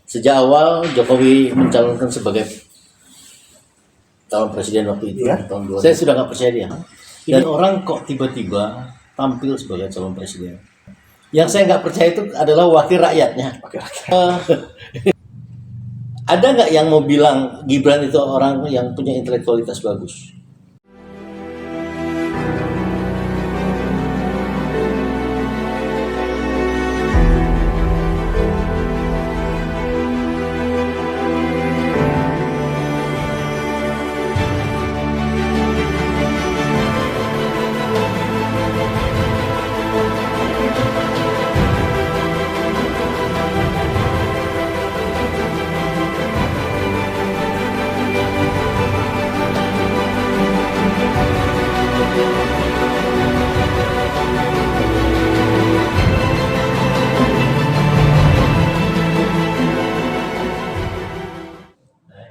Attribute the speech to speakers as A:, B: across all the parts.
A: Sejak awal Jokowi mencalonkan sebagai calon presiden waktu itu, tahun 2000, saya sudah nggak percaya dia. Dan orang kok tiba-tiba tampil sebagai calon presiden. Yang saya nggak percaya itu adalah wakil rakyatnya. Ada nggak yang mau bilang Gibran itu orang yang punya intelektualitas bagus?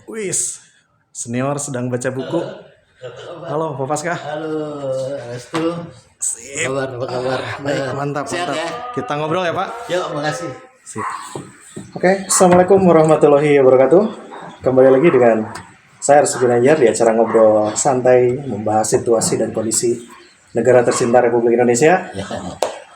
B: Wis, senior sedang baca buku. Halo, Pak Paskah.
A: Halo, Restu.
B: Sip.
A: Apa kabar?
B: Baik, mantap,
A: Sehat
B: mantap.
A: ya?
B: Kita ngobrol ya, Pak.
A: Yuk, makasih.
B: Sip. Oke, Assalamualaikum warahmatullahi wabarakatuh. Kembali lagi dengan saya Restu Ginanjar di acara ngobrol santai membahas situasi dan kondisi negara tercinta Republik Indonesia.
A: Ya.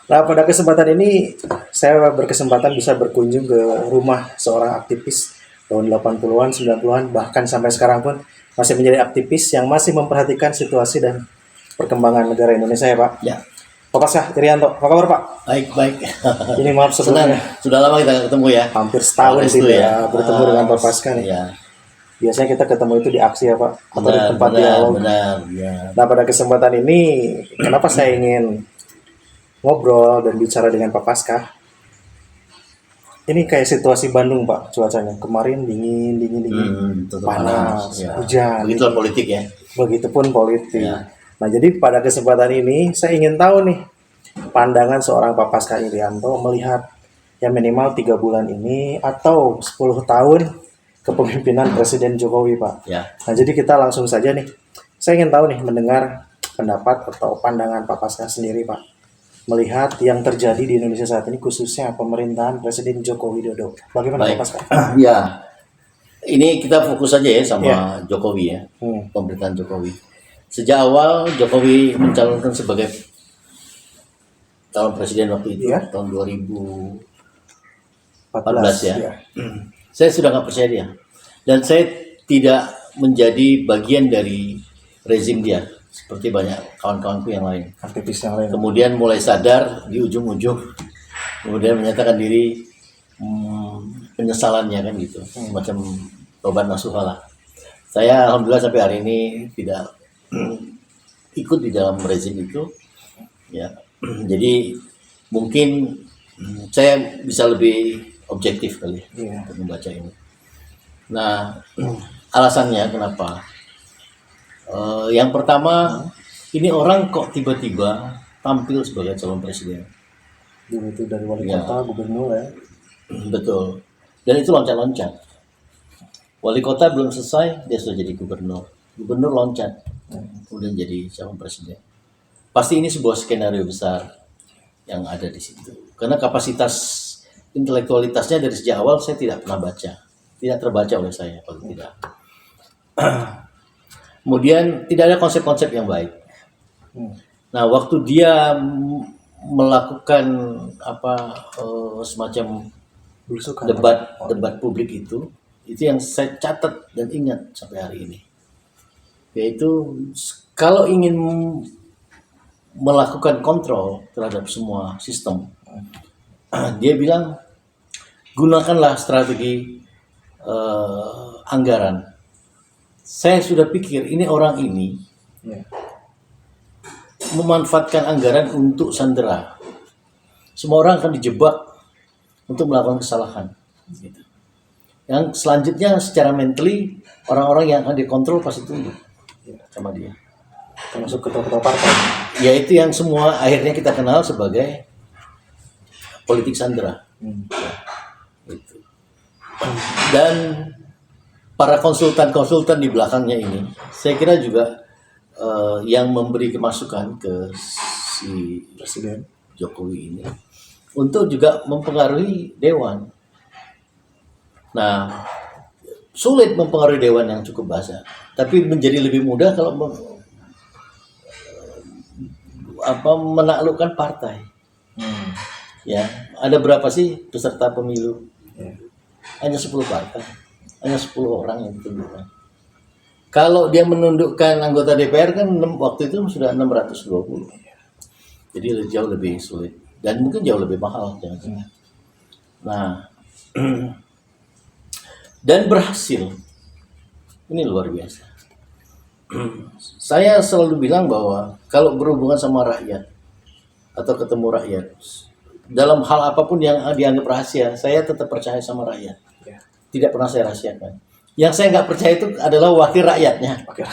B: Nah, pada kesempatan ini saya berkesempatan bisa berkunjung ke rumah seorang aktivis tahun 80-an, 90-an, bahkan sampai sekarang pun masih menjadi aktivis yang masih memperhatikan situasi dan perkembangan negara Indonesia ya, Pak.
A: Ya.
B: Pak Paskah Irianto, apa kabar Pak?
A: Baik.
B: Ini maaf
A: Senang.
B: sebelumnya,
A: Sudah lama kita ketemu ya.
B: hampir setahun
A: Restu
B: tidak bertemu dengan Pak Paskah nih.
A: Ya.
B: Biasanya kita ketemu itu di aksi ya Pak, atau di tempat
A: Benar.
B: dialog.
A: Ya.
B: Nah, pada kesempatan ini, kenapa saya ingin ngobrol dan bicara dengan Pak Paskah? Ini kayak situasi Bandung Pak, cuacanya. Kemarin dingin,
A: Tetap
B: panas,
A: ya.
B: hujan.
A: Begitulah politik ya.
B: Begitupun politik.
A: Ya.
B: Nah, jadi pada kesempatan ini saya ingin tahu nih pandangan seorang Pak Paskah Irianto melihat yang minimal 3 bulan ini atau 10 tahun kepemimpinan Presiden Jokowi Pak.
A: Ya.
B: Nah, jadi kita langsung saja nih. Saya ingin tahu nih mendengar pendapat atau pandangan Pak Paskah sendiri Pak. Melihat yang terjadi di Indonesia saat ini khususnya pemerintahan Presiden Joko Widodo. Bagaimana Pak Paskah?
A: Ya. Ini kita fokus saja ya sama
B: Ya.
A: Jokowi ya.
B: Hmm.
A: Pemerintahan Jokowi. Sejak awal Jokowi mencalonkan sebagai calon presiden waktu itu,
B: Ya.
A: tahun 2014
B: 14
A: ya. Saya sudah nggak percaya dia. Dan saya tidak menjadi bagian dari rezim dia seperti banyak kawan-kawanku yang lain.
B: Aktivis yang lain.
A: Kemudian mulai sadar di ujung-ujung, kemudian menyatakan diri penyesalannya kan gitu, semacam tobat nasuha lah. Saya alhamdulillah sampai hari ini tidak ikut di dalam rezim itu, ya. Jadi mungkin saya bisa lebih objektif kali
B: Iya.
A: untuk membaca ini. Nah, alasannya kenapa? Yang pertama, ini orang kok tiba-tiba tampil sebagai calon presiden.
B: Dulu itu dari wali
A: Ya.
B: kota, gubernur ya.
A: Betul. Dan itu loncat-loncat. Wali kota belum selesai, dia sudah jadi gubernur. Gubernur loncat, kemudian jadi calon presiden. Pasti ini sebuah skenario besar yang ada di situ. Karena kapasitas intelektualitasnya dari sejak awal saya tidak pernah baca. Tidak terbaca oleh saya kalau tidak. Kemudian tidak ada konsep-konsep yang baik. Nah, waktu dia melakukan semacam
B: Belusukan.
A: debat publik itu yang saya catat dan ingat sampai hari ini. Yaitu kalau ingin melakukan kontrol terhadap semua sistem, dia bilang gunakanlah strategi anggaran. Saya sudah pikir ini orang ini
B: Ya.
A: memanfaatkan anggaran untuk sandera. Semua orang akan dijebak untuk melakukan kesalahan. Gitu. Yang selanjutnya secara mentally orang-orang yang akan dikontrol pasti tunduk sama dia.
B: Termasuk ketua-ketua partai.
A: Yaitu yang semua akhirnya kita kenal sebagai politik sandera. Gitu. Dan para konsultan-konsultan di belakangnya ini, saya kira juga yang memberi kemasukan ke si
B: Presiden
A: Jokowi ini untuk juga mempengaruhi dewan. Nah, sulit mempengaruhi dewan yang cukup basah, tapi menjadi lebih mudah kalau menaklukkan partai. Ya, ada berapa sih peserta pemilu?
B: Ya.
A: Hanya 10 partai, hanya 10 orang yang ditunjukkan. Kalau dia menundukkan anggota DPR kan waktu itu sudah 620. Jadi jauh lebih sulit dan mungkin jauh lebih mahal. Nah, dan berhasil. Ini luar biasa. Saya selalu bilang bahwa kalau berhubungan sama rakyat atau ketemu rakyat, dalam hal apapun yang dianggap rahasia, saya tetap percaya sama rakyat.
B: Ya.
A: Tidak pernah saya rahasiakan. Yang saya nggak percaya itu adalah wakil rakyatnya.
B: Oke.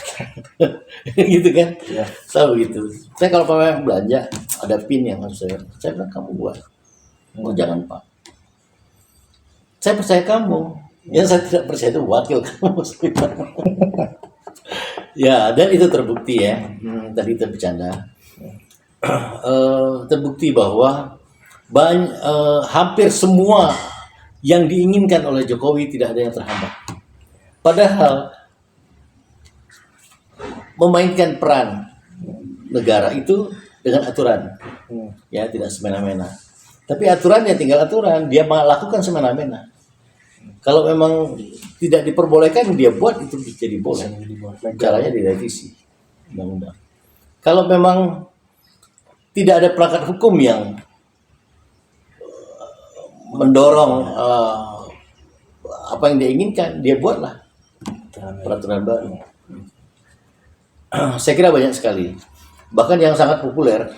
A: Gitu kan?
B: Ya.
A: Selalu gitu. Saya kalau pemain belanja ada pin yang harus saya bilang kamu buat. Oh jangan Pak. Saya percaya kamu. Yang saya tidak percaya itu wakil kamu. Ya, dan itu terbukti ya. Tadi itu bercanda. Terbukti bahwa hampir semua yang diinginkan oleh Jokowi tidak ada yang terhambat. Padahal memainkan peran negara itu dengan aturan, ya tidak semena-mena. Tapi aturannya tinggal aturan, dia lakukan semena-mena. Kalau memang tidak diperbolehkan dia buat itu jadi boleh. Caranya direvisi undang-undang. Kalau memang tidak ada perangkat hukum yang mendorong apa yang dia inginkan, dia buatlah peraturan baru. Saya kira banyak sekali. Bahkan yang sangat populer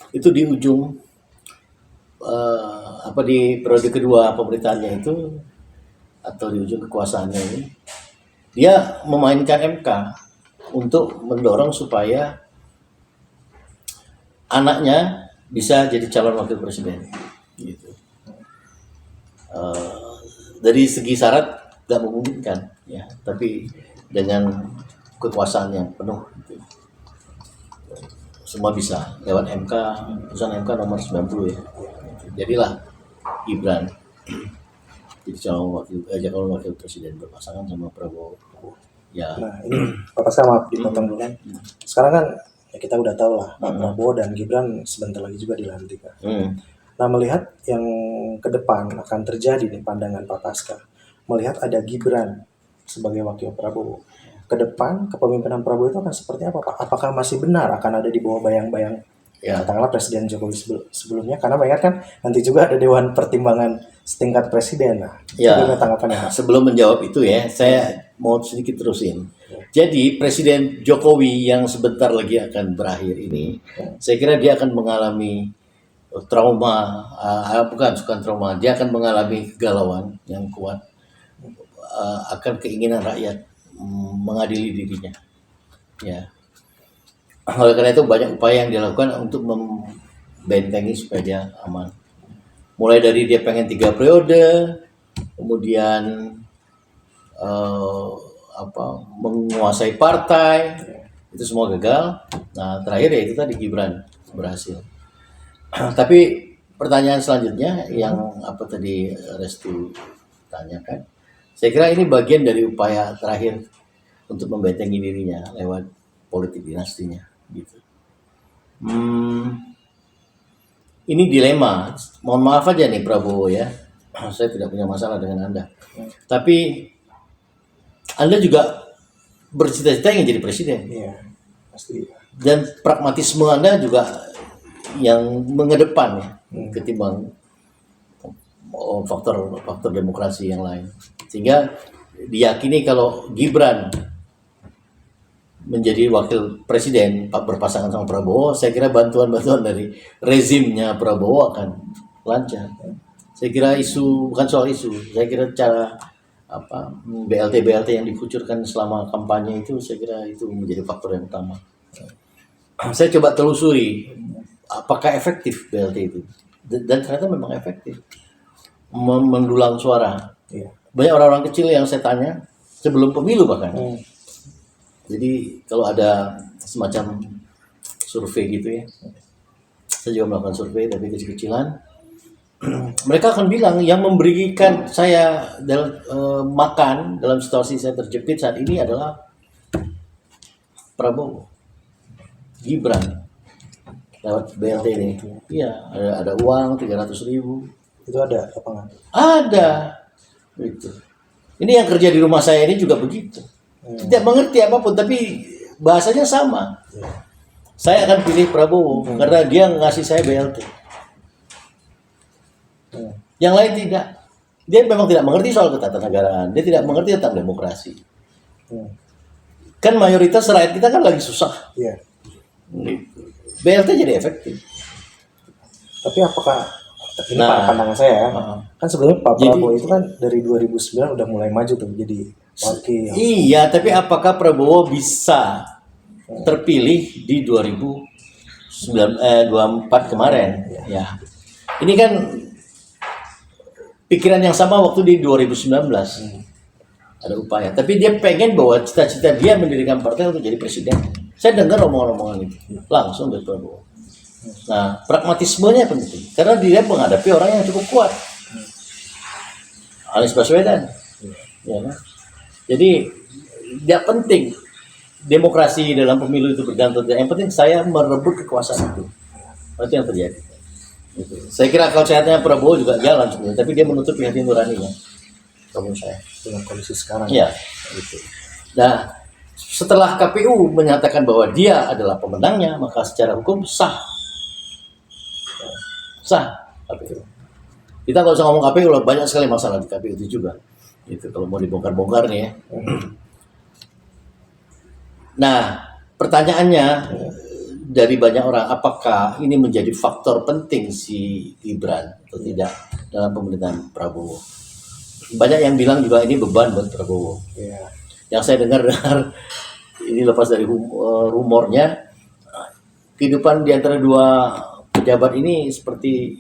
A: itu di ujung di periode kedua pemerintahannya itu atau di ujung kekuasaannya ini, dia memainkan MK untuk mendorong supaya anaknya bisa jadi calon wakil presiden. Gitu. Dari segi syarat nggak memungkinkan, ya, tapi dengan kekuasaan yang penuh, gitu. Semua bisa lewat MK, putusan MK nomor 90 ya. Jadilah Gibran jadi calon wakil presiden berpasangan sama Prabowo. Ya.
B: Nah ini Pak Pasca, maaf dipotong dulu kan. Sekarang kan ya kita udah tahu lah Pak Prabowo dan Gibran sebentar lagi juga dilantik. Nah melihat yang ke depan akan terjadi nih pandangan Pak Pasca, melihat ada Gibran sebagai wakil Prabowo, ke depan kepemimpinan Prabowo itu akan seperti apa Pak? Apakah masih benar akan ada di bawah bayang-bayang katakanlah Presiden Jokowi sebelumnya? Karena mengingat kan nanti juga ada Dewan Pertimbangan setingkat Presiden. Nah,
A: ya,
B: tanggapannya Pak?
A: Sebelum menjawab itu ya, saya mau sedikit terusin. Jadi Presiden Jokowi yang sebentar lagi akan berakhir ini, saya kira dia akan mengalami trauma, bukan trauma, dia akan mengalami kegalauan yang kuat, akan keinginan rakyat mengadili dirinya. Ya. Oleh karena itu banyak upaya yang dilakukan untuk membentengi supaya dia aman. Mulai dari dia pengen 3 periode, kemudian menguasai partai, itu semua gagal. Nah terakhir ya itu tadi Gibran berhasil. Tapi pertanyaan selanjutnya yang tadi Restu tanyakan, saya kira ini bagian dari upaya terakhir untuk membentengi dirinya lewat politik dinastinya. Gitu. Ini dilema. Mohon maaf aja nih Prabowo ya, saya tidak punya masalah dengan Anda. Tapi Anda juga bercita-cita ingin jadi presiden.
B: Iya, pasti.
A: Dan pragmatisme Anda juga yang mengedepan ya, ketimbang faktor demokrasi yang lain. Sehingga diyakini kalau Gibran menjadi wakil presiden berpasangan sama Prabowo, saya kira bantuan-bantuan dari rezimnya Prabowo akan lancar. Saya kira bukan soal isu, saya kira cara BLT yang dikucurkan selama kampanye itu, saya kira itu menjadi faktor yang utama. Saya coba telusuri apakah efektif BLT itu, dan ternyata memang efektif mendulang suara. Banyak orang-orang kecil yang saya tanya sebelum pemilu bahkan. Jadi kalau ada semacam survei gitu ya, saya juga melakukan survei tapi kecil-kecilan. mereka akan bilang yang memberikan saya makan dalam situasi saya terjepit saat ini adalah Prabowo, Gibran lewat BLT ini. Iya, ada uang 300.000.
B: Itu ada apa nggak?
A: Ada. Itu. Ini yang kerja di rumah saya ini juga begitu. Tidak mengerti apapun, tapi bahasanya sama. Saya akan pilih Prabowo karena dia ngasih saya BLT. Yang lain tidak. Dia memang tidak mengerti soal ketatanegaraan. Dia tidak mengerti tentang demokrasi. Kan mayoritas rakyat kita kan lagi susah.
B: Iya.
A: BLT jadi efektif.
B: Tapi apakah ini pandangan saya ya, kan sebenarnya Pak Prabowo itu kan dari 2009 udah mulai maju tuh jadi wakil.
A: Iya, tapi apakah Prabowo bisa terpilih di 2024 kemarin? Ya, ini kan pikiran yang sama waktu di 2019. Ada upaya, tapi dia pengen bahwa cita-cita dia mendirikan partai untuk jadi presiden. Saya dengar omongan-omongan itu langsung dari Prabowo. Nah, pragmatismenya penting karena dia menghadapi orang yang cukup kuat, Anies Baswedan. Ya, kan? Jadi tidak penting demokrasi dalam pemilu itu bergantung. Yang penting saya merebut kekuasaan itu. Itu yang terjadi. Gitu. Saya kira akal sehatnya Prabowo juga jalan sebenarnya, tapi dia menutupi hati nuraninya. Kalau saya
B: Dengan kondisi sekarang.
A: ya, gitu. Nah, setelah KPU menyatakan bahwa dia adalah pemenangnya, maka secara hukum sah KPU. Kita nggak usah ngomong KPU lah, banyak sekali masalah di KPU itu juga. Itu kalau mau dibongkar-bongkar nih ya. Nah, pertanyaannya dari banyak orang, apakah ini menjadi faktor penting si Gibran atau tidak dalam pemerintahan Prabowo? Banyak yang bilang juga ini beban buat Prabowo.
B: Iya.
A: Yang saya dengar ini lepas dari rumornya, kehidupan di antara dua pejabat ini seperti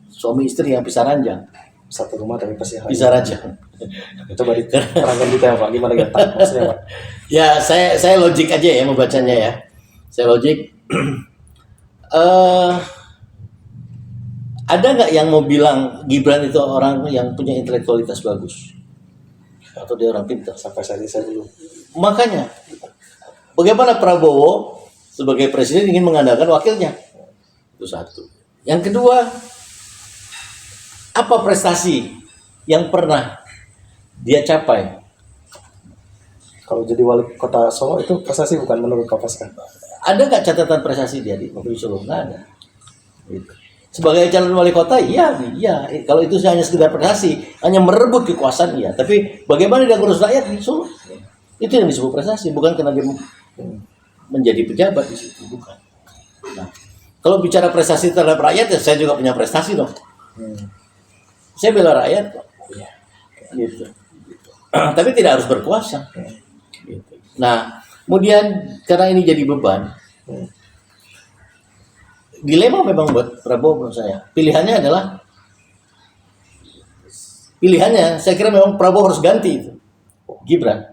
A: suami istri yang pisah ranjang.
B: Satu rumah tapi pasti
A: Pisah ranjang.
B: Coba diterangkan detail Pak, gimana kita maksudnya Pak?
A: Ya, saya logik aja ya membacanya ya. Saya logik. Ada nggak yang mau bilang Gibran itu orang yang punya intelektualitas bagus? Atau dia orang pintar?
B: Sampai saat ini saya belum.
A: Makanya, bagaimana Prabowo sebagai presiden ingin mengandalkan wakilnya? Itu satu. Yang kedua, apa prestasi yang pernah dia capai?
B: Kalau jadi wali kota Solo itu prestasi bukan menurut Pak Pasca?
A: Ada nggak catatan prestasi dia di Solo? Nggak ada. Gitu. Sebagai calon wali kota, iya. Kalau itu hanya sekedar prestasi, hanya merebut kekuasaan, iya. Tapi bagaimana dia ngurus rakyat di Solo? Itu yang disebut prestasi, bukan karena dia menjadi pejabat di situ, bukan. Nah, kalau bicara prestasi terhadap rakyat, ya saya juga punya prestasi dong. Saya bela rakyat kok. Gitu. Tapi tidak harus berkuasa. Gitu. Nah, kemudian karena ini jadi beban, dilema memang buat Prabowo menurut saya. Pilihannya, saya kira memang Prabowo harus ganti itu. Gibran.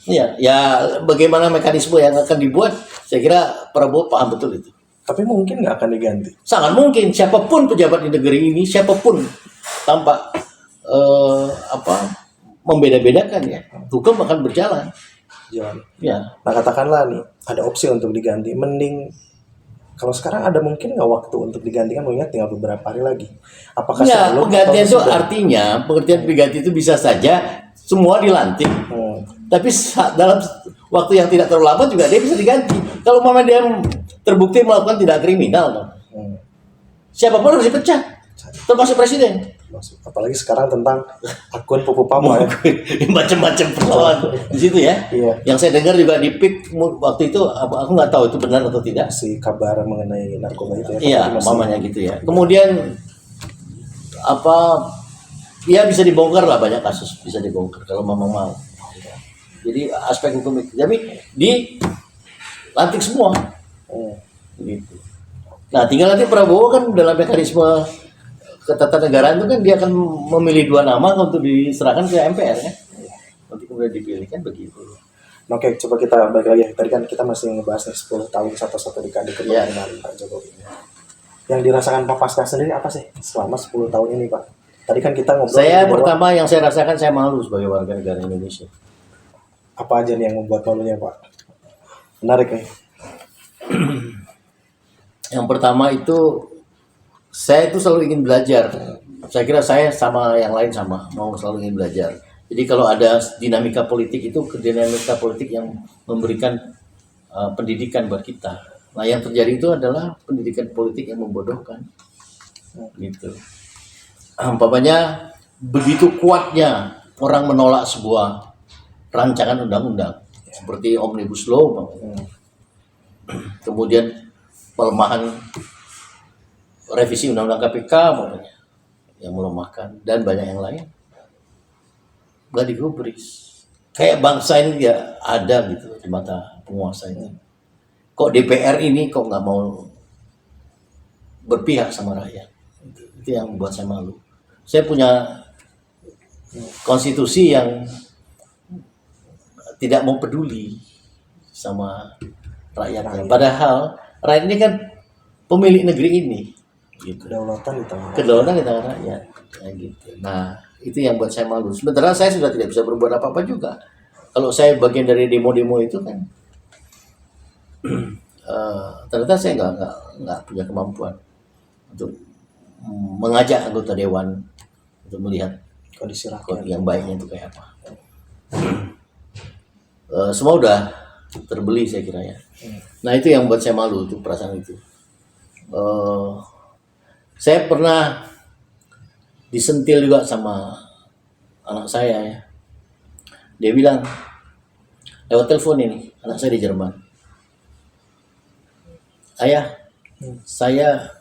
A: Iya, ya bagaimana mekanisme yang akan dibuat, saya kira Prabowo paham betul itu.
B: Tapi mungkin nggak akan diganti.
A: Sangat mungkin siapapun pejabat di negeri ini, siapapun tanpa membeda-bedakan ya, hukum akan berjalan.
B: Jalan.
A: Ya.
B: Nah katakanlah nih ada opsi untuk diganti, mending kalau sekarang ada mungkin nggak waktu untuk diganti, kan mengingat tinggal beberapa hari lagi. Apakah
A: Ya,
B: sebelum
A: penggantian
B: atau
A: itu
B: sudah?
A: artinya pengertian pengganti itu bisa saja semua dilantik. Tapi dalam waktu yang tidak terlalu lama juga dia bisa diganti. Kalau mama dia terbukti melakukan tindak kriminal, siapapun harus dipecat, termasuk presiden.
B: Apalagi sekarang tentang akun Pupu Papa ya.
A: Macam-macam persoalan di situ ya.
B: Iya.
A: Yang saya dengar juga di PIK waktu itu, aku nggak tahu itu benar atau tidak.
B: Si kabar mengenai narkoba itu ya.
A: Iya, mamanya gitu ya. Kemudian ya bisa dibongkar lah, banyak kasus bisa dibongkar kalau mama mau. Jadi aspek hukum itu, tapi dilantik semua. Gitu. Nah, tinggal nanti Prabowo kan dalam mekanisme ketatanegaraan itu kan dia akan memilih 2 nama untuk diserahkan ke MPR ya. Nanti kemudian dipilih kan begitu.
B: Oke, coba kita balik lagi. Tadi kan kita masih ngebahas nih 10 tahun satu-satu dekade kepemimpinan Pak Jokowi. yang dirasakan Pak Paskah sendiri apa sih selama 10 tahun ini, Pak? Tadi kan kita ngobrol
A: Saya
B: bahwa
A: pertama yang saya rasakan, saya malu sebagai warga negara Indonesia.
B: apa aja nih yang membuat malunya, Pak? Menarik nih.
A: Yang pertama itu, saya itu selalu ingin belajar. Saya kira saya sama yang lain sama, mau selalu ingin belajar. Jadi kalau ada dinamika politik itu, dinamika politik yang memberikan pendidikan buat kita. Nah yang terjadi itu adalah pendidikan politik yang membodohkan. Gitu. Umpamanya begitu kuatnya orang menolak sebuah rancangan undang-undang seperti Omnibus Law, umpamanya. Kemudian pelemahan revisi undang-undang KPK, umpamanya, yang melemahkan, dan banyak yang lain, nggak digubris. Kayak bangsa ini ya ada gitu di mata penguasa ini. Kok DPR ini kok nggak mau berpihak sama rakyat? Itu yang membuat saya malu. Saya punya konstitusi yang tidak mau peduli sama rakyatnya. Padahal rakyat ini kan pemilik negeri ini. Gitu.
B: Kedaulatan di tangan.
A: Kedaulatan di tangan rakyat. Ya, gitu. Nah, itu yang buat saya malu. Sementara saya sudah tidak bisa berbuat apa-apa juga. Kalau saya bagian dari demo-demo itu kan, ternyata saya nggak punya kemampuan untuk mengajak anggota dewan untuk melihat
B: Kondisi rakyat.
A: yang baiknya itu kayak apa. Semua udah terbeli saya kira ya. Nah itu yang buat saya malu, itu perasaan itu. Saya pernah disentil juga sama anak saya ya. Dia bilang lewat telepon ini, anak saya di Jerman. Ayah, saya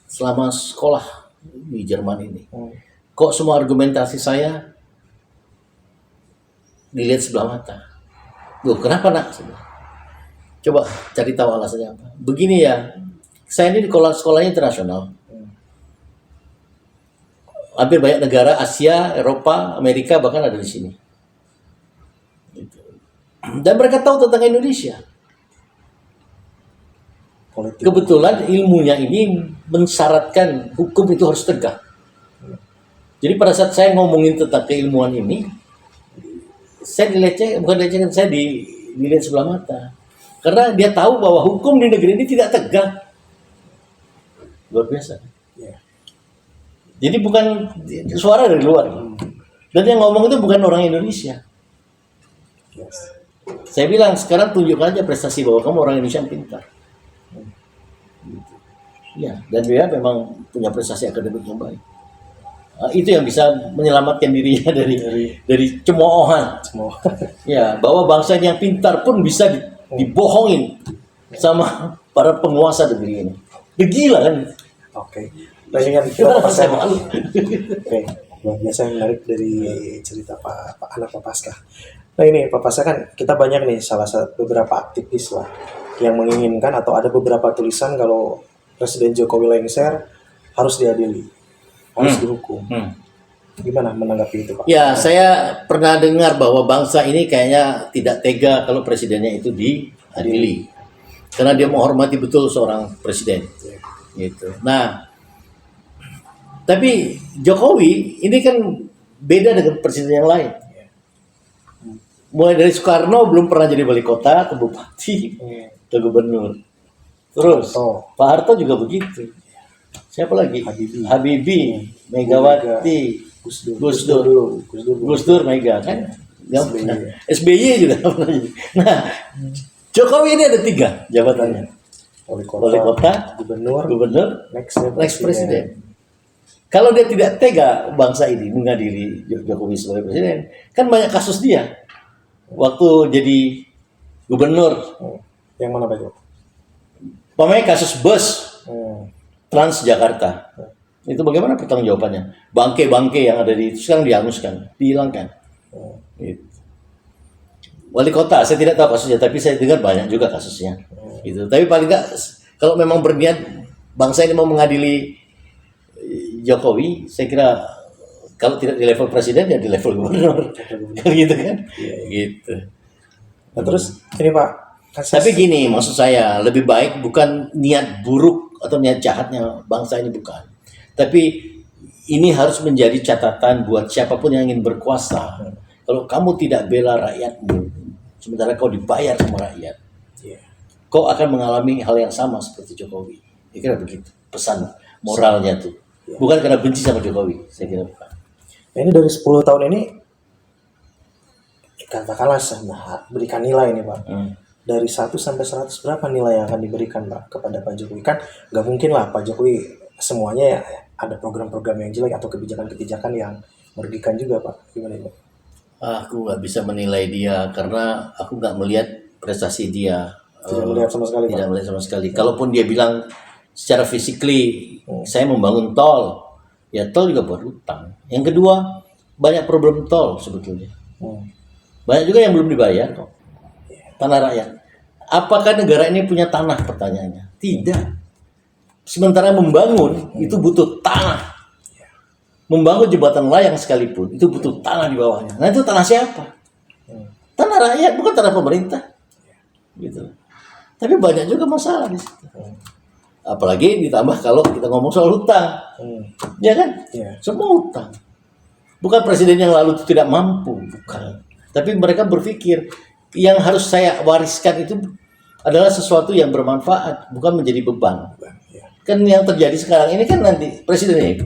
A: selama sekolah di Jerman ini, kok semua argumentasi saya dilihat sebelah mata. Loh, kenapa nak? Coba cari tahu alasannya apa. Begini ya, saya ini di sekolahnya internasional. Hampir banyak negara Asia, Eropa, Amerika bahkan ada di sini. Dan mereka tahu tentang Indonesia.
B: Politik.
A: Kebetulan ilmunya ini mensyaratkan hukum itu harus tegak. Jadi pada saat saya ngomongin tentang keilmuan ini, saya dilecehkan, saya dilihat sebelah mata. Karena dia tahu bahwa hukum di negeri ini tidak tegak. Luar biasa.
B: Ya.
A: Jadi bukan suara dari luar. Dan yang ngomong itu bukan orang Indonesia.
B: Yes.
A: Saya bilang sekarang tunjukkan aja prestasi bahwa kamu orang Indonesia yang pintar. Ya, dan dia memang punya prestasi akademik yang baik. Itu yang bisa menyelamatkan dirinya dari cemoohan.
B: Semua.
A: Ya, bahwa bangsa yang pintar pun bisa dibohongin sama para penguasa negeri ini. Gila kan?
B: Oke. Dengan
A: Kita saya malu.
B: Oke. Luar biasa yang menarik dari cerita Pak anak Pak Paskah. Nah ini Pak Paskah kan kita banyak nih salah satu beberapa aktivis lah yang menginginkan atau ada beberapa tulisan kalau Presiden Jokowi lengser harus diadili, harus dihukum. Gimana menanggapi itu Pak?
A: Ya, saya pernah dengar bahwa bangsa ini kayaknya tidak tega kalau presidennya itu diadili. Karena dia menghormati betul seorang presiden. Gitu. Nah, tapi Jokowi ini kan beda dengan presiden yang lain. Mulai dari Soekarno belum pernah jadi wali kota, ke bupati, ke gubernur. Terus Pak Harto juga begitu. Siapa lagi? Habibie, Megawati, Gus Dur, Mega kan? SBY juga. Nah, Jokowi ini ada 3 jabatannya.
B: Wali
A: kota, gubernur, next presiden. Kalau dia tidak tega bangsa ini mengadili Jokowi sebagai presiden, kan banyak kasus dia. Waktu jadi gubernur.
B: Yang mana Pak Jokowi?
A: Pokoknya kasus bus Transjakarta. Itu bagaimana pertanggungjawabannya? Bangke-bangke yang ada di itu sekarang dihanguskan, dihilangkan. Gitu. Wali kota, saya tidak tahu kasusnya, tapi saya dengar banyak juga kasusnya. Gitu. Tapi paling nggak, kalau memang berniat bangsa ini mau mengadili Jokowi, saya kira kalau tidak di level presiden ya di level gubernur, gitu kan? Gitu.
B: Nah terus ini Pak.
A: Tapi gini, maksud saya lebih baik bukan niat buruk atau niat jahatnya bangsa ini, bukan. Tapi ini harus menjadi catatan buat siapapun yang ingin berkuasa. Kalau kamu tidak bela rakyatmu, sementara kau dibayar sama rakyat,
B: Iya.
A: kau akan mengalami hal yang sama seperti Jokowi. Saya kira begitu pesan moralnya tuh. Bukan karena benci sama Jokowi, saya kira bukan.
B: Nah, ini dari 10 tahun ini katakanlah berikan nilai nih Pak. Dari 1 sampai 100 berapa nilai yang akan diberikan Pak kepada Pak Jokowi? Kan nggak mungkin lah Pak Jokowi semuanya ya ada program-program yang jelek atau kebijakan-kebijakan yang merugikan juga Pak. Gimana Pak?
A: Aku nggak bisa menilai dia karena aku nggak melihat prestasi dia.
B: Tidak melihat sama sekali Pak.
A: Tidak melihat sama sekali. Kalaupun dia bilang secara physically saya membangun tol, ya tol juga buat utang. Yang kedua, banyak problem tol sebetulnya. Banyak juga yang belum dibayar kok. Tanah rakyat. Apakah negara ini punya tanah, pertanyaannya? Tidak. Sementara membangun itu butuh tanah. Membangun jembatan layang sekalipun itu butuh tanah di bawahnya. Nah itu tanah siapa? Tanah rakyat, bukan tanah pemerintah. Gitu. Tapi banyak juga masalah di situ. Apalagi ditambah kalau kita ngomong soal hutang. Ya kan? Semua hutang. Bukan presiden yang lalu itu tidak mampu, bukan. Tapi mereka berpikir yang harus saya wariskan itu adalah sesuatu yang bermanfaat, bukan menjadi beban. Kan yang terjadi sekarang ini kan nanti presiden ini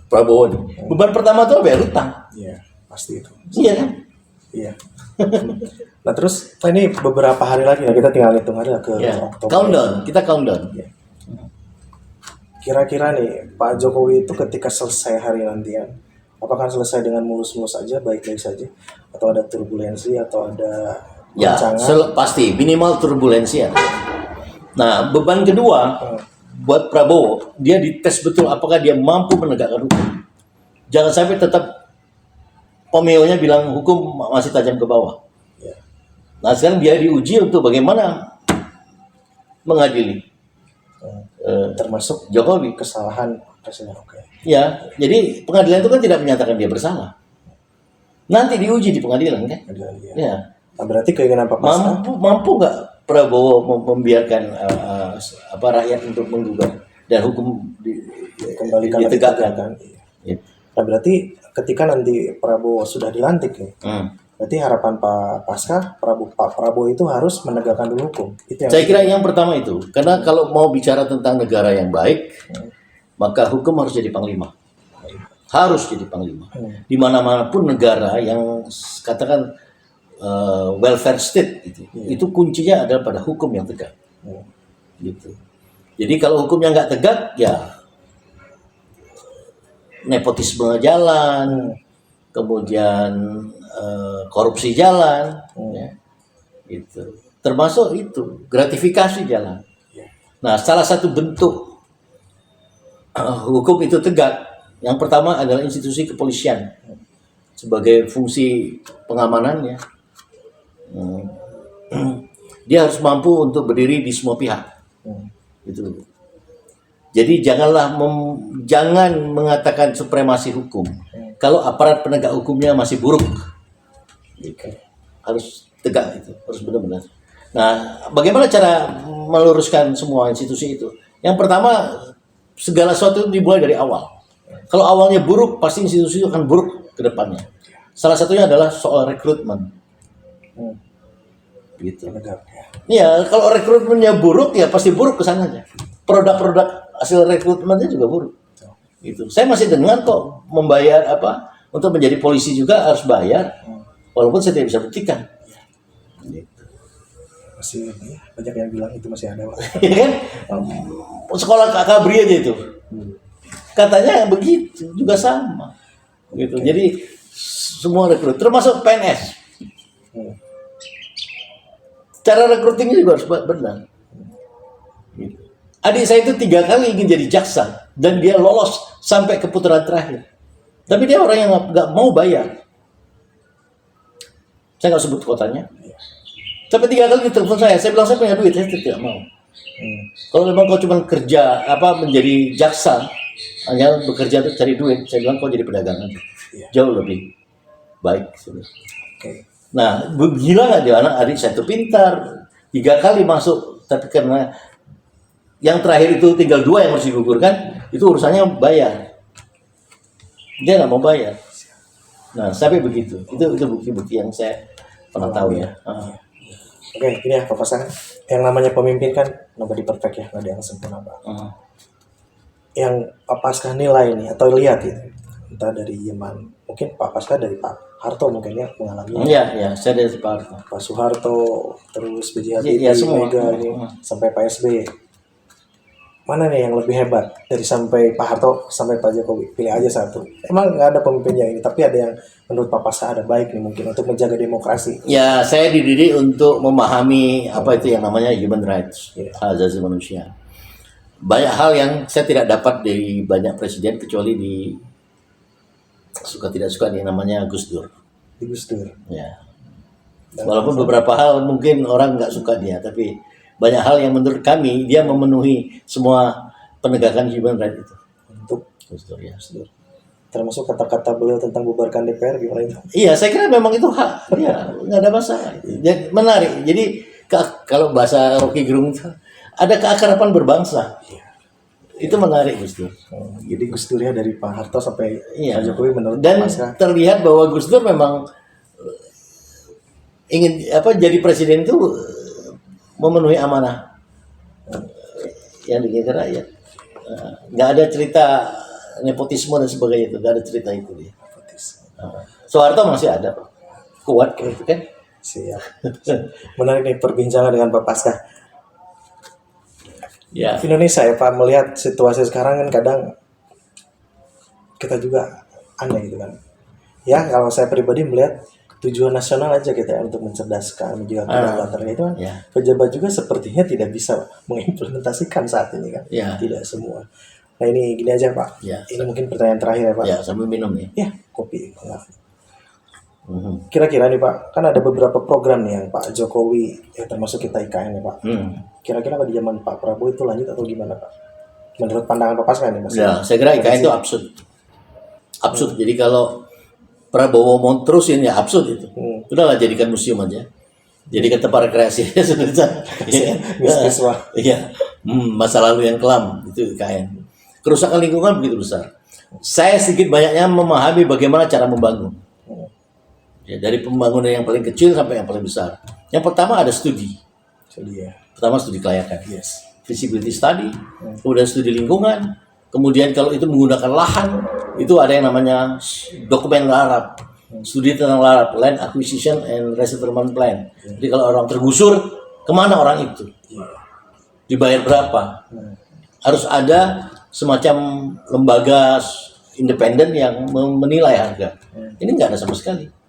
A: Prabowo nih. Beban pertama itu bayar hutang.
B: Iya, pasti itu.
A: Iya kan?
B: Iya. Nah terus ini beberapa hari lagi ya, kita tinggal hitung hari lah ke Oktober.
A: Countdown, kita countdown.
B: Kira-kira nih Pak Jokowi itu ketika selesai hari nantian, apakah selesai dengan mulus-mulus saja, baik-baik saja, atau ada turbulensi atau ada
A: goncangan? Pasti minimal turbulensi ya. Nah beban kedua buat Prabowo, dia dites betul apakah dia mampu menegakkan hukum. Jangan sampai tetap Pomeo-nya bilang hukum masih tajam ke bawah. Nah sekarang dia diuji untuk bagaimana mengadili
B: termasuk
A: Jokowi
B: kesalahan presiden.
A: Ya, jadi pengadilan itu kan tidak menyatakan dia bersalah. Nanti diuji di pengadilan kan? Ya.
B: Nah, berarti keinginan Pak Pasca
A: mampu nggak Prabowo membiarkan rakyat untuk menggugat dan hukum
B: kembalikan
A: ditegakkan
B: kan? Nah, berarti ketika nanti Prabowo sudah dilantik nih, berarti harapan Pak Prabowo itu harus menegakkan dulu hukum.
A: Saya kira yang pertama itu, karena kalau mau bicara tentang negara yang baik, maka hukum harus jadi panglima. Harus jadi panglima. Di mana-mana pun negara yang katakan welfare state itu kuncinya adalah pada hukum yang tegak. Gitu. Jadi kalau hukumnya nggak tegak, ya nepotisme jalan, kemudian korupsi jalan, ya, gitu. Termasuk itu gratifikasi jalan. Nah, salah satu bentuk hukum itu tegak, yang pertama adalah institusi kepolisian sebagai fungsi pengamanannya. Dia harus mampu untuk berdiri di semua pihak. Gitu. Jadi jangan mengatakan supremasi hukum kalau aparat penegak hukumnya masih buruk. Harus tegak itu, harus benar-benar. Nah, bagaimana cara meluruskan semua institusi itu? Yang pertama, segala sesuatu dimulai dari awal. Kalau awalnya buruk, pasti institusi itu akan buruk ke depannya. Salah satunya adalah soal rekrutmen. Gitu. Ya, kalau rekrutmennya buruk, ya pasti buruk kesananya. Produk-produk hasil rekrutmennya juga buruk. Gitu. Saya masih dengar kok membayar untuk menjadi polisi juga harus bayar, walaupun saya tidak bisa buktikan. Gitu.
B: Masih banyak yang bilang itu masih ada.
A: Ya kan? Sekolah Kakabri aja itu. Katanya begitu, juga sama. Gitu. Jadi semua rekrut, termasuk PNS. Cara recruitingnya juga harus benar. Gitu. Adik saya itu 3 kali ingin jadi jaksa dan dia lolos sampai ke putaran terakhir. Tapi dia orang yang nggak mau bayar. Saya nggak sebut kotanya. Sampai 3 kali ditelepon saya bilang saya punya duit, saya tidak mau. Kalau memang kau cuma kerja menjadi jaksa, hanya bekerja untuk cari duit, saya bilang kau jadi pedagang aja. Jauh lebih baik. Nah, gila nggak dia adik saya itu pintar, 3 kali masuk, tapi karena yang terakhir itu tinggal 2 yang harus digugurkan, itu urusannya bayar. Dia nggak mau bayar. Nah, sampai begitu. Itu bukti-bukti yang saya pernah tahu ya.
B: Oke, ini ya Pak Pasangan. Yang namanya pemimpin kan nobody perfect ya, nggak ada yang sempurna Pak. Yang Pak Paskah nilai nih atau lihat itu, entah dari zaman mungkin Pak Paskah dari Pak Harto mungkin ya mengalami.
A: Iya, saya dari Pak Harto.
B: Pak Soeharto, terus B.J. Habibie,
A: Iya, semua.
B: Mega ini, sampai Pak SBY. Mana nih yang lebih hebat dari sampai Pak Harto sampai Pak Jokowi? Pilih aja satu. Emang nggak ada pemimpinnya ini, tapi ada yang menurut Pak Paskah ada baik nih mungkin untuk menjaga demokrasi.
A: Ya, saya dididik untuk memahami apa itu yang namanya human rights,
B: Iya.
A: hak asasi manusia. Banyak hal yang saya tidak dapat dari banyak presiden kecuali di suka tidak suka yang namanya Gus Dur.
B: Di Gus Dur.
A: Ya. Walaupun beberapa hal mungkin orang nggak suka dia, tapi banyak hal yang menurut kami dia memenuhi semua penegakan human rights itu.
B: Untuk
A: Gus Dur ya.
B: Gus Dur. Termasuk kata-kata beliau tentang bubarkan DPR gimana itu?
A: Iya, saya kira memang itu hak dia, nggak ada masalah. Jadi, menarik. Jadi kalau bahasa Rocky Gerung itu ada keakraban berbangsa. Itu menarik Gus Dur.
B: Jadi Gus Dur ya dari Pak Harto sampai
A: Iya.
B: Pak Jokowi menurut
A: Dan
B: Pak Paskah.
A: terlihat bahwa Gus Dur memang ingin jadi presiden itu memenuhi amanah yang diinginkan rakyat. Nggak ada cerita nepotisme dan sebagainya itu, nggak ada cerita itu dia. Soeharto masih ada, Pak. Kuat gitu kan.
B: Siap. Menarik nih perbincangan dengan Pak Paskah.
A: Ya.
B: Indonesia ya Pak, melihat situasi sekarang kan kadang kita juga aneh gitu kan. Ya kalau saya pribadi melihat tujuan nasional aja kita ya untuk mencerdaskan, juga kedaulatan itu kan.
A: Ya.
B: Pejabat juga sepertinya tidak bisa mengimplementasikan saat ini kan.
A: Ya.
B: Tidak semua. Nah ini gini aja Pak.
A: Ya.
B: Ini mungkin pertanyaan terakhir ya Pak.
A: Ya, sambil minum nih.
B: Ya kopi. Maaf. Kira-kira nih Pak, kan ada beberapa program nih yang Pak Jokowi, ya termasuk kita IKN ya Pak. Kira-kira di zaman Pak Prabowo itu lanjut atau gimana Pak? Menurut pandangan Pak Paskah nih Mas?
A: Ya, saya kira IKN itu absurd. Absurd. Jadi kalau Prabowo mau terusin ya absurd itu. Udahlah jadikan museum aja. Jadikan tempat rekreasi sudah.
B: Bisnis Pak.
A: Iya. Masa lalu yang kelam itu IKN. Kerusakan lingkungan begitu besar. Saya sedikit banyaknya memahami bagaimana cara membangun. Ya, dari pembangunan yang paling kecil sampai yang paling besar. Yang pertama ada studi.
B: Ya.
A: Pertama studi kelayakan.
B: Yes.
A: Feasibility study, kemudian studi lingkungan, kemudian kalau itu menggunakan lahan, itu ada yang namanya dokumen LARAP, studi tentang LARAP, Land Acquisition and Resettlement Plan. Jadi kalau orang tergusur, kemana orang itu? Dibayar berapa? Harus ada semacam lembaga independen yang menilai harga. Ini nggak ada sama sekali.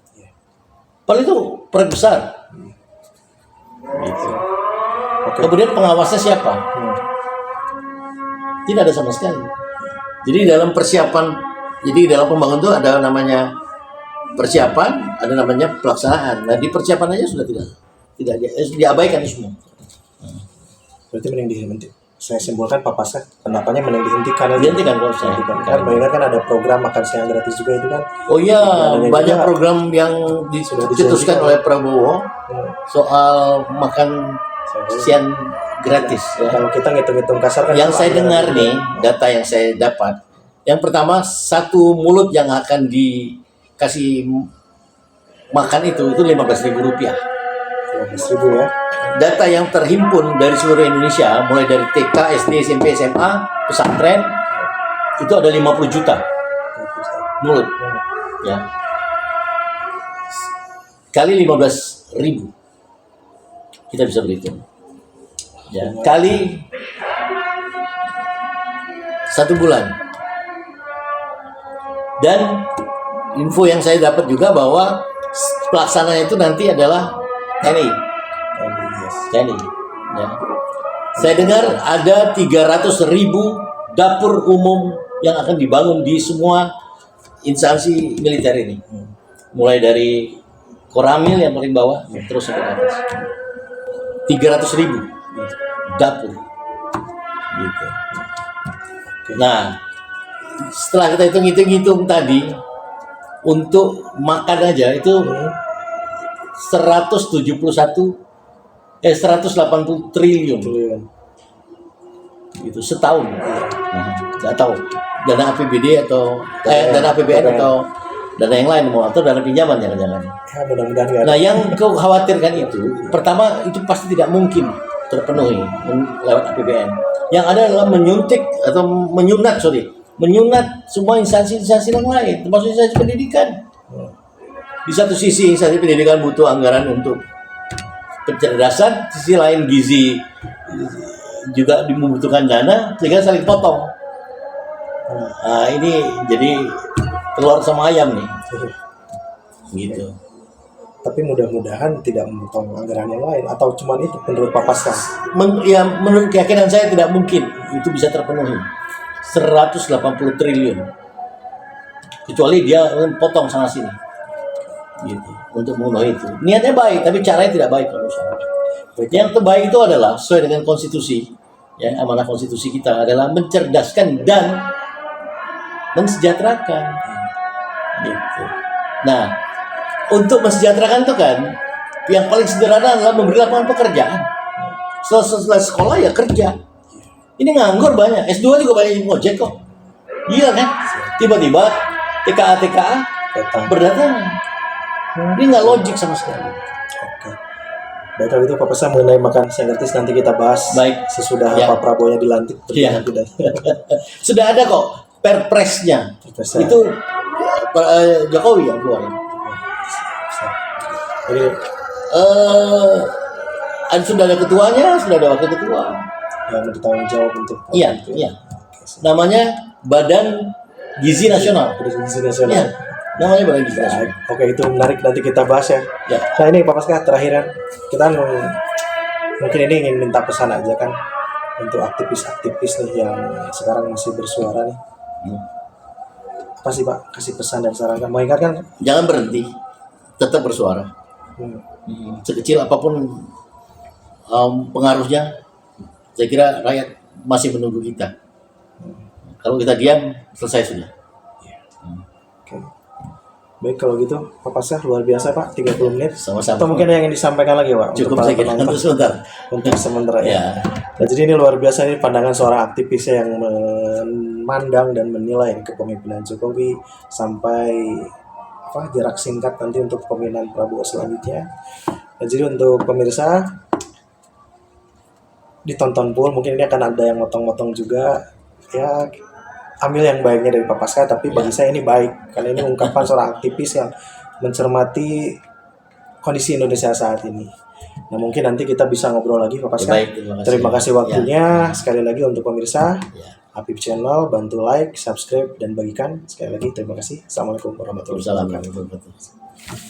A: Padahal itu proyek besar. Gitu. Kemudian pengawasnya siapa? Tidak ada sama sekali. Jadi dalam persiapan, jadi dalam pembangunan itu ada namanya persiapan, ada namanya pelaksanaan. Nah di persiapan aja sudah tidak diabaikan semua.
B: Berarti mending dihentikan. Saya simpulkan Pak Paskah, pendapatnya mending dihentikan aja.
A: Dihentikan kalau saya.
B: Kan bayangkan kan ada program makan siang gratis juga itu kan.
A: Oh iya,
B: Dan
A: banyak
B: juga
A: program yang dicetuskan oleh Prabowo soal makan siang gratis. Ya.
B: Kalau kita ngitung-ngitung kasar kan.
A: Yang
B: itu
A: saya
B: anggaran
A: dengar
B: juga.
A: nih, data yang saya dapat, yang pertama satu mulut yang akan dikasih makan itu 15.000 rupiah.
B: 15.000 ya.
A: Data yang terhimpun dari seluruh Indonesia, mulai dari TK, SD, SMP, SMA, pesantren, itu ada 50 juta mulut. Ya. Kali 15.000, kita bisa berhitung. Ya. Kali 1 bulan. Dan info yang saya dapat juga bahwa pelaksananya itu nanti adalah TNI. TNI. Ya. Saya dengar ada 300.000 dapur umum yang akan dibangun di semua instansi militer ini. Mulai dari Koramil yang paling bawah, terus sampai ke atas. 300.000 dapur. Gitu. Nah, setelah kita hitung-hitung tadi, untuk makan aja itu 180 triliun. Itu setahun. Nggak tahu dana APBD atau dana APBN atau dana yang lain mau atau dana pinjaman jangan-jangan.
B: Ya, mudah-mudahan nggak ada.
A: Nah, yang kau khawatirkan itu, pertama itu pasti tidak mungkin terpenuhi lewat APBN. Yang ada adalah menyuntik atau menyunat semua instansi-instansi yang lain, termasuk instansi pendidikan. Di satu sisi instansi pendidikan butuh anggaran untuk pencerdasan, sisi lain gizi juga membutuhkan dana, sehingga saling potong. Nah, ini jadi telur sama ayam nih, gitu.
B: Tapi mudah-mudahan tidak memotong anggaran yang lain atau cuman itu menurut Pak Paskah.
A: Ya, menurut keyakinan saya tidak mungkin itu bisa terpenuhi 180 triliun kecuali dia potong sana sini gitu untuk memenuhi itu. Niatnya baik tapi caranya tidak baik menurut saya. Yang terbaik itu adalah sesuai dengan konstitusi, ya, amanah konstitusi kita adalah mencerdaskan dan mensejahterakan gitu. Nah, untuk mensejahterakan itu kan yang paling sederhana adalah memberi lapangan pekerjaan. Setelah sekolah ya kerja. Ini nganggur banyak. S2 juga banyak yang ngojek kok. Gila kan? Tiba-tiba TKA berdatangan. Ini nggak logik sama sekali.
B: Oke. Baik, kalau itu Pak Paskah mengenai makan siang gratis nanti kita bahas.
A: Baik.
B: Sesudah
A: Ya.
B: Pak Prabowo dilantik.
A: Iya. Sudah ada kok perpresnya.
B: Perpresnya.
A: Itu Jokowi yang keluarin.
B: Jadi
A: Sudah ada ketuanya, sudah ada wakil ketua.
B: yang bertanggung jawab untuk
A: Iya, iya. Namanya Badan Gizi Nasional.
B: Gizi Nasional.
A: Iya, namanya Badan Gizi Nasional.
B: Oke, itu menarik, nanti kita bahas ya.
A: Ya.
B: Nah ini Pak Paskah terakhir kita mungkin ini ingin minta pesan aja kan untuk aktivis-aktivis nih yang sekarang masih bersuara nih. Apa sih Pak kasih pesan dan saran? Mau ingatkan?
A: Jangan berhenti, tetap bersuara. Sekecil apapun pengaruhnya, saya kira rakyat masih menunggu kita. Kalau kita diam, selesai sudah.
B: Oke. Baik, kalau gitu Pak Paskah luar biasa Pak, 30 menit.
A: Sama-sama.
B: Atau mungkin ada yang ingin disampaikan lagi Pak?
A: Cukup
B: untuk
A: saya
B: para
A: kira
B: penonton?
A: untuk sebentar.
B: Untuk sementara ya.
A: Ya.
B: Nah, jadi ini luar biasa ini pandangan seorang aktivis yang memandang dan menilai kepemimpinan Jokowi sampai jarak singkat nanti untuk pemilihan Prabowo selanjutnya. Nah, jadi untuk pemirsa ditonton full, mungkin ini akan ada yang motong-motong juga ya, ambil yang baiknya dari Pak Paskah, tapi bagi saya ini baik karena ini ungkapan seorang aktivis yang mencermati kondisi Indonesia saat ini. Nah, mungkin nanti kita bisa ngobrol lagi Pak Paskah.
A: Baik,
B: Terima kasih waktunya. Sekali lagi untuk pemirsa
A: Habib
B: Channel, bantu like, subscribe, dan bagikan. Sekali lagi terima kasih. Assalamualaikum warahmatullahi wabarakatuh.
A: Wassalamualaikum warahmatullahi wabarakatuh.